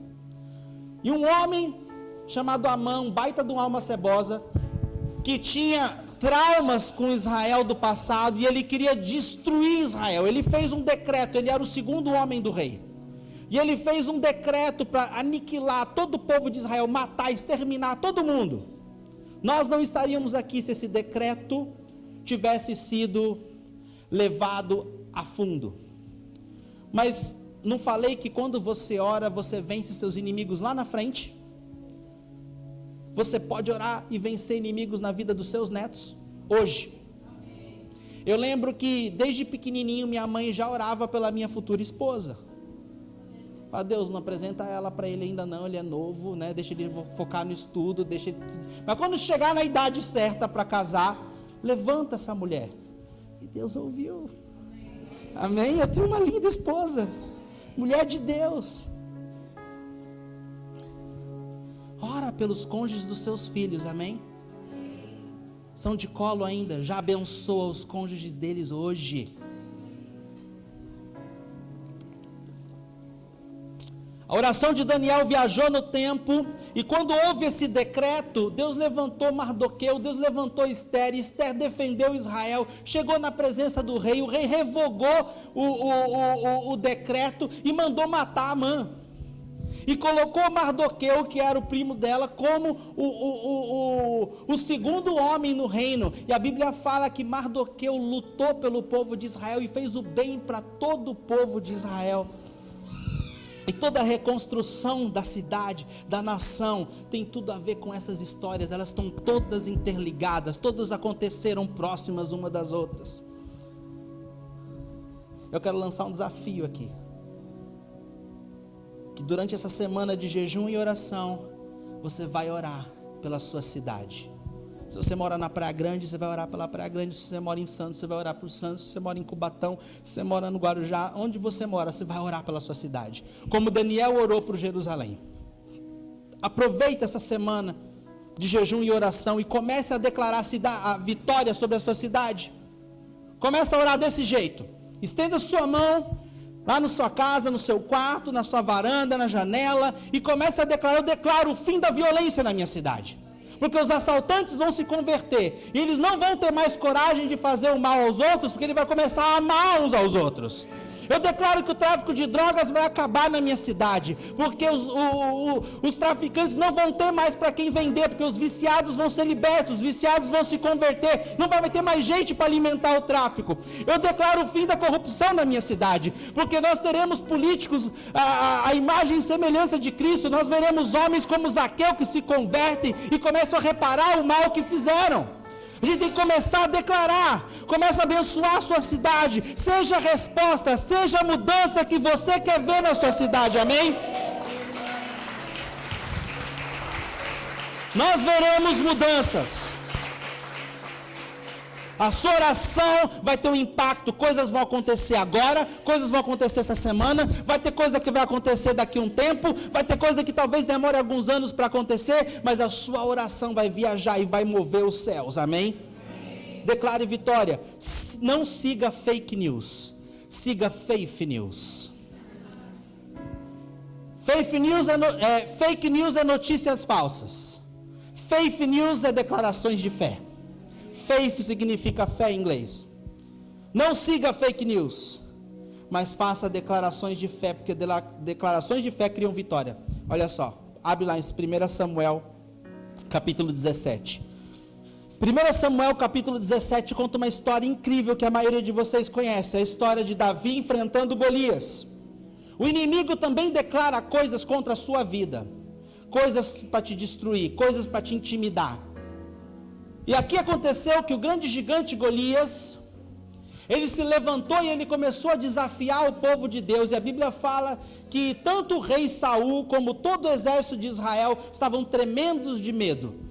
S1: E um homem chamado Amã, um baita de uma alma cebosa, que tinha traumas com Israel do passado, e ele queria destruir Israel. Ele fez um decreto, ele era o segundo homem do rei, e ele fez um decreto para aniquilar todo o povo de Israel, matar, exterminar todo mundo. Nós não estaríamos aqui se esse decreto tivesse sido levado a fundo. Mas não falei que quando você ora, você vence seus inimigos lá na frente? Você pode orar e vencer inimigos na vida dos seus netos, hoje. Eu lembro que desde pequenininho minha mãe já orava pela minha futura esposa. Ah, Deus, não apresenta ela para ele ainda não, ele é novo, né? Deixa ele focar no estudo, deixa ele... Mas quando chegar na idade certa para casar, levanta essa mulher. E Deus ouviu. Amém? Eu tenho uma linda esposa, mulher de Deus. Ora pelos cônjuges dos seus filhos, amém? São de colo ainda, já abençoa os cônjuges deles hoje. A oração de Daniel viajou no tempo, e quando houve esse decreto, Deus levantou Mardoqueu, Deus levantou Esther, e Esther defendeu Israel, chegou na presença do rei, o rei revogou o decreto e mandou matar Amã. E colocou Mardoqueu, que era o primo dela, como o segundo homem no reino. E a Bíblia fala que Mardoqueu lutou pelo povo de Israel e fez o bem para todo o povo de Israel. E toda a reconstrução da cidade, da nação, tem tudo a ver com essas histórias. Elas estão todas interligadas, todas aconteceram próximas uma das outras. Eu quero lançar um desafio aqui. Que durante essa semana de jejum e oração, você vai orar pela sua cidade. Se você mora na Praia Grande, você vai orar pela Praia Grande. Se você mora em Santos, você vai orar por Santos. Se você mora em Cubatão, se você mora no Guarujá, onde você mora, você vai orar pela sua cidade. Como Daniel orou por Jerusalém. Aproveita essa semana de jejum e oração e comece a declarar a vitória sobre a sua cidade. Comece a orar desse jeito. Estenda sua mão lá na sua casa, no seu quarto, na sua varanda, na janela, e comece a declarar: eu declaro o fim da violência na minha cidade. Porque os assaltantes vão se converter, e eles não vão ter mais coragem de fazer o mal aos outros, porque ele vai começar a amar uns aos outros. Eu declaro que o tráfico de drogas vai acabar na minha cidade, porque os traficantes não vão ter mais para quem vender, porque os viciados vão ser libertos, os viciados vão se converter, não vai ter mais gente para alimentar o tráfico. Eu declaro o fim da corrupção na minha cidade, porque nós teremos políticos a imagem e semelhança de Cristo. Nós veremos homens como Zaqueu que se convertem e começam a reparar o mal que fizeram. A gente tem que começar a declarar, começa a abençoar a sua cidade, seja a resposta, seja a mudança que você quer ver na sua cidade, amém? Nós veremos mudanças. A sua oração vai ter um impacto, coisas vão acontecer agora, coisas vão acontecer essa semana, vai ter coisa que vai acontecer daqui a um tempo, vai ter coisa que talvez demore alguns anos para acontecer, mas a sua oração vai viajar e vai mover os céus, amém? Declare vitória. Não siga fake news, siga faith news. Fake news é notícias falsas, faith news é declarações de fé. Faith significa fé em inglês. Não siga fake news, mas faça declarações de fé, porque declarações de fé criam vitória. Olha só, abre lá em 1 Samuel, capítulo 17. 1 Samuel capítulo 17 conta uma história incrível que a maioria de vocês conhece, a história de Davi enfrentando Golias. O inimigo também declara coisas contra a sua vida, coisas para te destruir, coisas para te intimidar. E aqui aconteceu que o grande gigante Golias, ele se levantou e ele começou a desafiar o povo de Deus, e a Bíblia fala que tanto o rei Saul como todo o exército de Israel estavam tremendos de medo.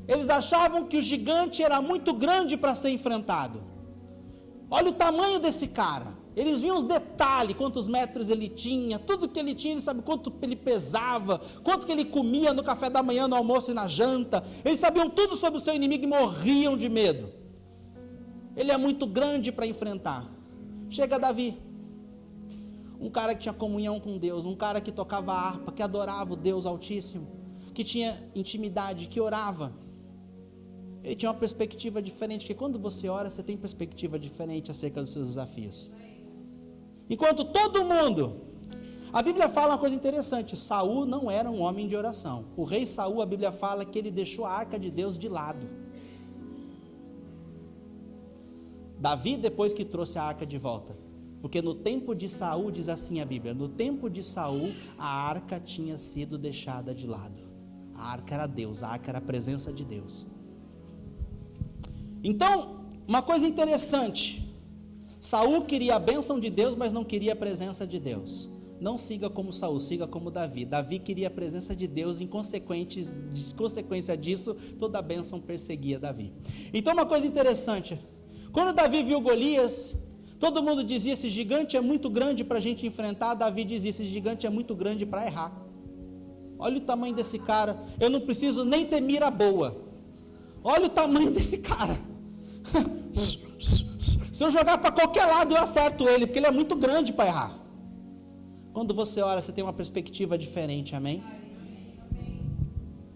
S1: Eles achavam que o gigante era muito grande para ser enfrentado. Olha o tamanho desse cara. Eles viam os detalhes, quantos metros ele tinha, tudo que ele tinha, ele sabe quanto ele pesava, quanto que ele comia no café da manhã, no almoço e na janta. Eles sabiam tudo sobre o seu inimigo e morriam de medo. Ele é muito grande para enfrentar. Chega Davi, um cara que tinha comunhão com Deus, um cara que tocava harpa, que adorava o Deus Altíssimo, que tinha intimidade, que orava. Ele tinha uma perspectiva diferente, porque quando você ora, você tem perspectiva diferente acerca dos seus desafios. Enquanto todo mundo, a Bíblia fala uma coisa interessante, Saul não era um homem de oração. O rei Saul, a Bíblia fala que ele deixou a arca de Deus de lado. Davi depois que trouxe a arca de volta, porque no tempo de Saul, diz assim a Bíblia, no tempo de Saul, a arca tinha sido deixada de lado. A arca era Deus, a arca era a presença de Deus. Então, uma coisa interessante, Saul queria a bênção de Deus, mas não queria a presença de Deus. Não siga como Saul, siga como Davi. Davi queria a presença de Deus, em consequência disso, toda a bênção perseguia Davi. Então uma coisa interessante, quando Davi viu Golias, todo mundo dizia, esse gigante é muito grande para a gente enfrentar. Davi dizia, esse gigante é muito grande para errar. Olha o tamanho desse cara, eu não preciso nem ter mira boa. Olha o tamanho desse cara. Se eu jogar para qualquer lado eu acerto ele, porque ele é muito grande para errar. Quando você ora, você tem uma perspectiva diferente, amém?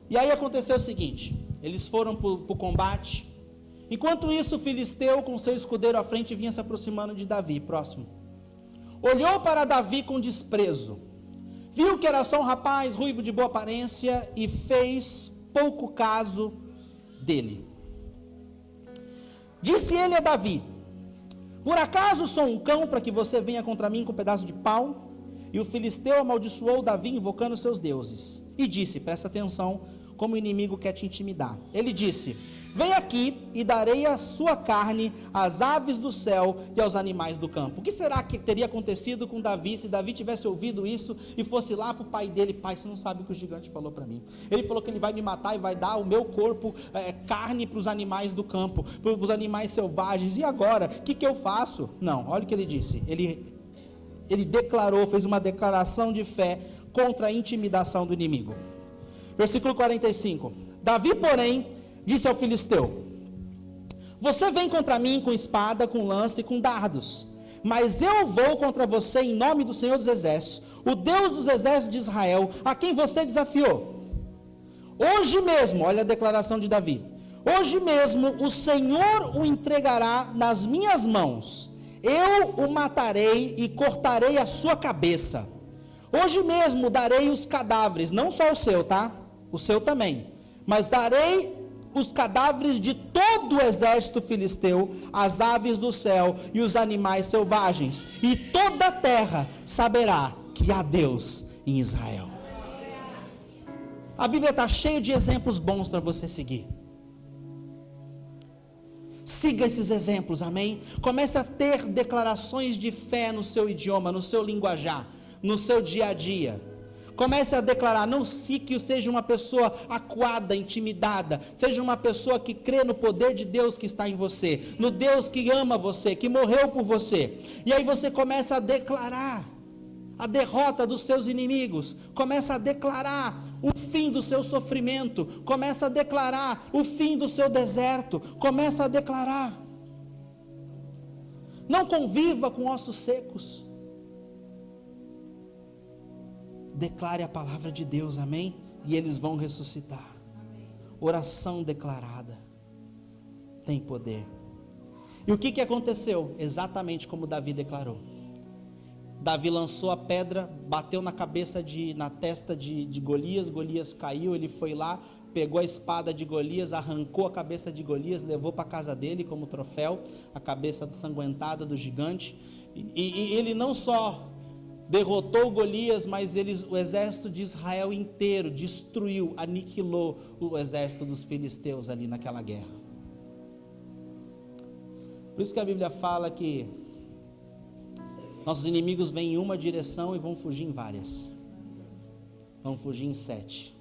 S1: E aí aconteceu o seguinte, eles foram para o combate. Enquanto isso, o filisteu com seu escudeiro à frente vinha se aproximando de Davi, próximo. Olhou para Davi com desprezo, viu que era só um rapaz ruivo de boa aparência e fez pouco caso dele. Disse ele a Davi, por acaso sou um cão para que você venha contra mim com um pedaço de pau? E o filisteu amaldiçoou Davi invocando seus deuses. E disse, presta atenção, como o inimigo quer te intimidar. Ele disse, vem aqui e darei a sua carne às aves do céu e aos animais do campo. O que será que teria acontecido com Davi se Davi tivesse ouvido isso e fosse lá para o pai dele, pai, você não sabe o que o gigante falou para mim. Ele falou que ele vai me matar e vai dar o meu corpo, carne para os animais do campo, para os animais selvagens. E agora, o que eu faço? Não, olha o que ele disse. Ele declarou, fez uma declaração de fé contra a intimidação do inimigo. Versículo 45. Davi, porém, disse ao filisteu, você vem contra mim com espada, com lança e com dardos, mas eu vou contra você em nome do Senhor dos Exércitos, o Deus dos exércitos de Israel, a quem você desafiou. Hoje mesmo, olha a declaração de Davi, hoje mesmo o Senhor o entregará nas minhas mãos, eu o matarei e cortarei a sua cabeça. Hoje mesmo darei os cadáveres, não só o seu, tá? O seu também, mas darei os cadáveres de todo o exército filisteu, as aves do céu e os animais selvagens, e toda a terra saberá que há Deus em Israel. A Bíblia está cheia de exemplos bons para você seguir. Siga esses exemplos, amém? Comece a ter declarações de fé no seu idioma, no seu linguajar, no seu dia a dia. Comece a declarar, não que seja uma pessoa acuada, intimidada, seja uma pessoa que crê no poder de Deus que está em você, no Deus que ama você, que morreu por você. E aí você começa a declarar a derrota dos seus inimigos, começa a declarar o fim do seu sofrimento, começa a declarar o fim do seu deserto, começa a declarar. Não conviva com ossos secos. Declare a palavra de Deus, amém? E eles vão ressuscitar. Oração declarada tem poder. E o que aconteceu? Exatamente como Davi declarou. Davi lançou a pedra, bateu na testa de Golias, Golias caiu, ele foi lá, pegou a espada de Golias, arrancou a cabeça de Golias, levou para a casa dele como troféu, a cabeça ensanguentada do gigante, e ele não só derrotou Golias, mas o exército de Israel inteiro destruiu, aniquilou o exército dos filisteus ali naquela guerra. Por isso que a Bíblia fala que nossos inimigos vêm em uma direção e vão fugir em várias, vão fugir em 7.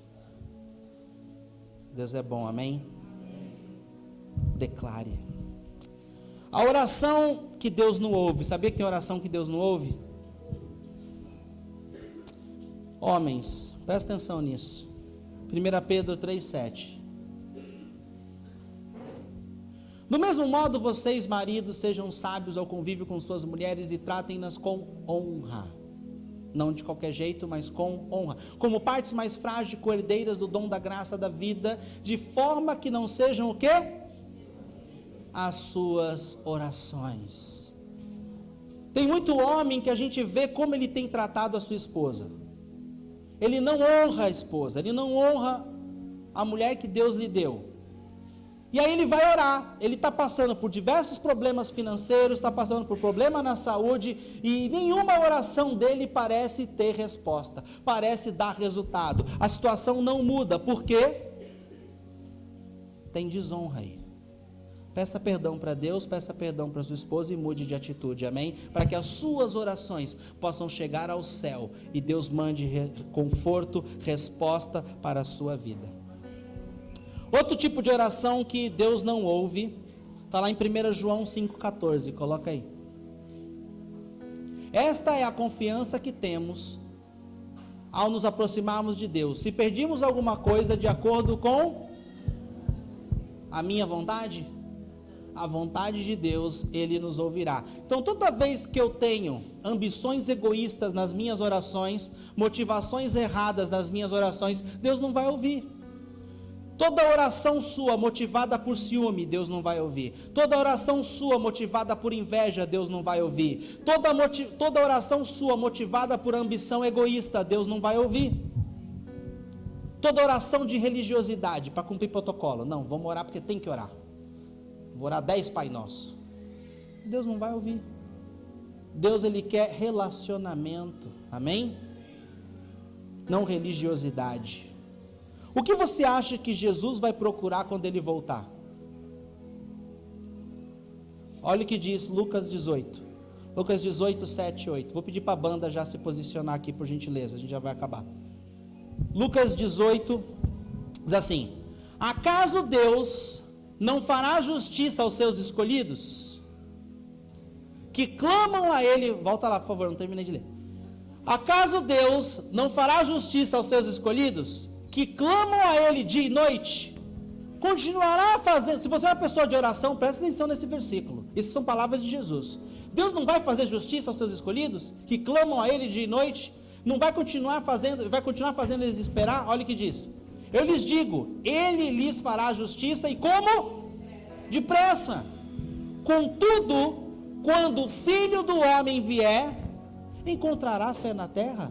S1: Deus é bom, amém? Declare. A oração que Deus não ouve, sabia que tem oração que Deus não ouve? Homens, presta atenção nisso. 1 Pedro 3,7. Do mesmo modo, vocês, maridos, sejam sábios ao convívio com suas mulheres e tratem-nas com honra. Não de qualquer jeito, mas com honra. Como partes mais frágeis e coerdeiras do dom da graça da vida, de forma que não sejam o quê? As suas orações. Tem muito homem que a gente vê como ele tem tratado a sua esposa. Ele não honra a esposa, ele não honra a mulher que Deus lhe deu. E aí ele vai orar, ele está passando por diversos problemas financeiros, está passando por problema na saúde, e nenhuma oração dele parece ter resposta, parece dar resultado. A situação não muda, porque tem desonra aí. Peça perdão para Deus, peça perdão para sua esposa e mude de atitude, amém? Para que as suas orações possam chegar ao céu e Deus mande conforto, resposta para a sua vida. Outro tipo de oração que Deus não ouve, está lá em 1 João 5,14, coloca aí. Esta é a confiança que temos ao nos aproximarmos de Deus. Se pedimos alguma coisa de acordo com a minha vontade, a vontade de Deus, Ele nos ouvirá. Então toda vez que eu tenho ambições egoístas nas minhas orações, motivações erradas nas minhas orações, Deus não vai ouvir. Toda oração sua motivada por ciúme, Deus não vai ouvir. Toda oração sua motivada por inveja, Deus não vai ouvir. Toda oração sua motivada por ambição egoísta, Deus não vai ouvir. Toda oração de religiosidade, para cumprir protocolo, não, vamos orar porque tem que orar. Vou orar 10 Pai Nosso. Deus não vai ouvir. Deus, Ele quer relacionamento, amém? Não religiosidade. O que você acha que Jesus vai procurar quando Ele voltar? Olha o que diz Lucas 18. Lucas 18, 7 e 8. Vou pedir para a banda já se posicionar aqui, por gentileza, a gente já vai acabar. Lucas 18, diz assim: acaso Deus não fará justiça aos seus escolhidos, que clamam a Ele? Volta lá, por favor, não terminei de ler. Acaso Deus não fará justiça aos seus escolhidos, que clamam a Ele dia e noite? Continuará fazendo. Se você é uma pessoa de oração, preste atenção nesse versículo. Essas são palavras de Jesus. Deus não vai fazer justiça aos seus escolhidos, que clamam a Ele dia e noite? Não vai continuar fazendo, vai continuar fazendo eles esperar? Olha o que diz: eu lhes digo, Ele lhes fará justiça, e como? Depressa. Contudo, quando o Filho do Homem vier, encontrará fé na terra?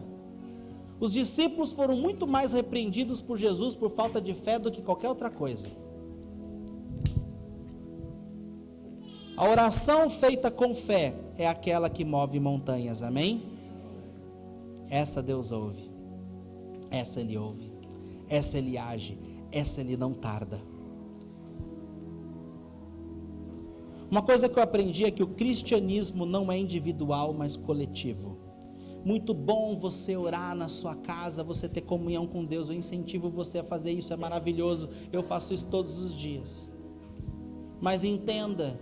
S1: Os discípulos foram muito mais repreendidos por Jesus por falta de fé do que qualquer outra coisa. A oração feita com fé é aquela que move montanhas, amém? Essa Deus ouve, essa Ele ouve, essa Ele age, essa Ele não tarda. Uma coisa que eu aprendi é que o cristianismo não é individual, mas coletivo. Muito bom você orar na sua casa, você ter comunhão com Deus, eu incentivo você a fazer isso, é maravilhoso, eu faço isso todos os dias. Mas entenda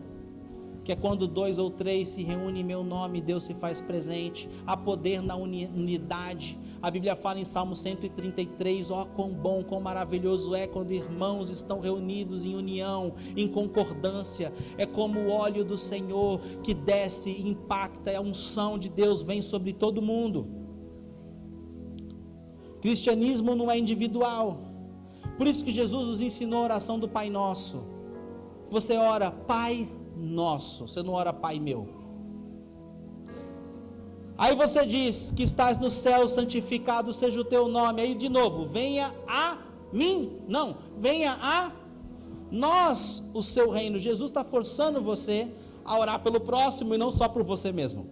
S1: que é quando 2 ou 3 se reúnem em meu nome, Deus se faz presente. Há poder na unidade. A Bíblia fala em Salmo 133, ó quão bom, quão maravilhoso é quando irmãos estão reunidos em união, em concordância. É como o óleo do Senhor que desce e impacta, a unção de Deus vem sobre todo mundo. Cristianismo não é individual. Por isso que Jesus nos ensinou a oração do Pai Nosso. Você ora Pai Nosso, você não ora Pai Meu. Aí você diz que estás no céu, santificado seja o teu nome. Aí de novo, venha a mim, não, venha a nós o seu reino. Jesus está forçando você a orar pelo próximo e não só por você mesmo.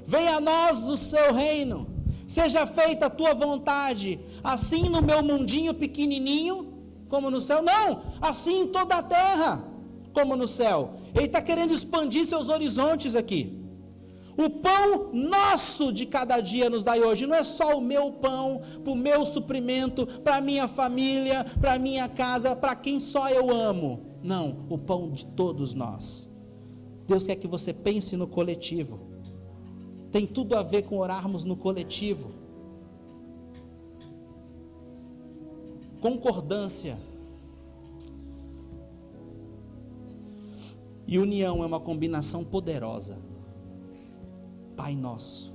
S1: Venha a nós o seu reino, seja feita a tua vontade, assim no meu mundinho pequenininho, como no céu, não, assim em toda a terra, como no céu. Ele está querendo expandir seus horizontes aqui. O pão nosso de cada dia nos dai hoje. Não é só o meu pão, para o meu suprimento, para a minha família, para a minha casa, para quem só eu amo. Não, o pão de todos nós. Deus quer que você pense no coletivo. Tem tudo a ver com orarmos no coletivo. Concordância e união é uma combinação poderosa. Pai nosso,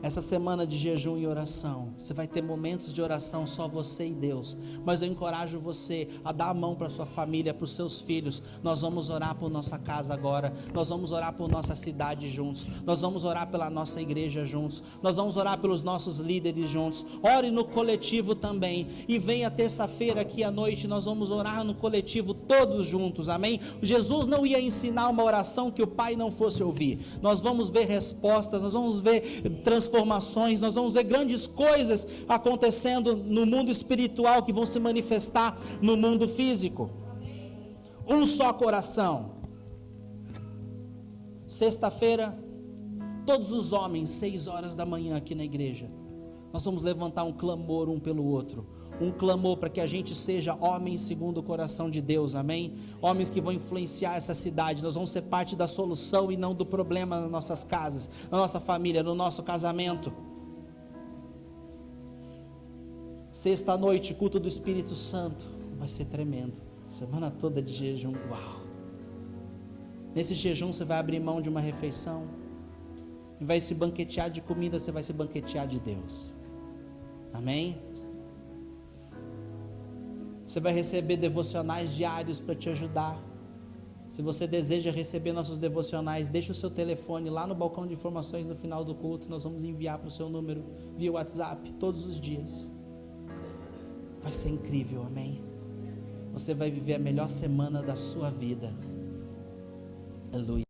S1: essa semana de jejum e oração, você vai ter momentos de oração só você e Deus, mas eu encorajo você a dar a mão para sua família, para os seus filhos. Nós vamos orar por nossa casa agora, nós vamos orar por nossa cidade juntos, nós vamos orar pela nossa igreja juntos, nós vamos orar pelos nossos líderes juntos. Ore no coletivo também, e venha terça-feira aqui à noite, nós vamos orar no coletivo todos juntos, amém? Jesus não ia ensinar uma oração que o Pai não fosse ouvir. Nós vamos ver respostas, nós vamos ver transformações, nós vamos ver grandes coisas acontecendo no mundo espiritual que vão se manifestar no mundo físico. Um só coração. Sexta-feira, todos os homens, 6 horas da manhã aqui na igreja, nós vamos levantar um clamor um pelo outro, um clamor para que a gente seja homens segundo o coração de Deus, amém? Homens que vão influenciar essa cidade. Nós vamos ser parte da solução e não do problema nas nossas casas, na nossa família, no nosso casamento. Sexta-noite, culto do Espírito Santo, vai ser tremendo, semana toda de jejum, uau! Nesse jejum você vai abrir mão de uma refeição, e vai se banquetear de comida, você vai se banquetear de Deus, amém? Você vai receber devocionais diários para te ajudar. Se você deseja receber nossos devocionais, deixe o seu telefone lá no balcão de informações no final do culto. Nós vamos enviar para o seu número via WhatsApp todos os dias. Vai ser incrível, amém? Você vai viver a melhor semana da sua vida. Aleluia.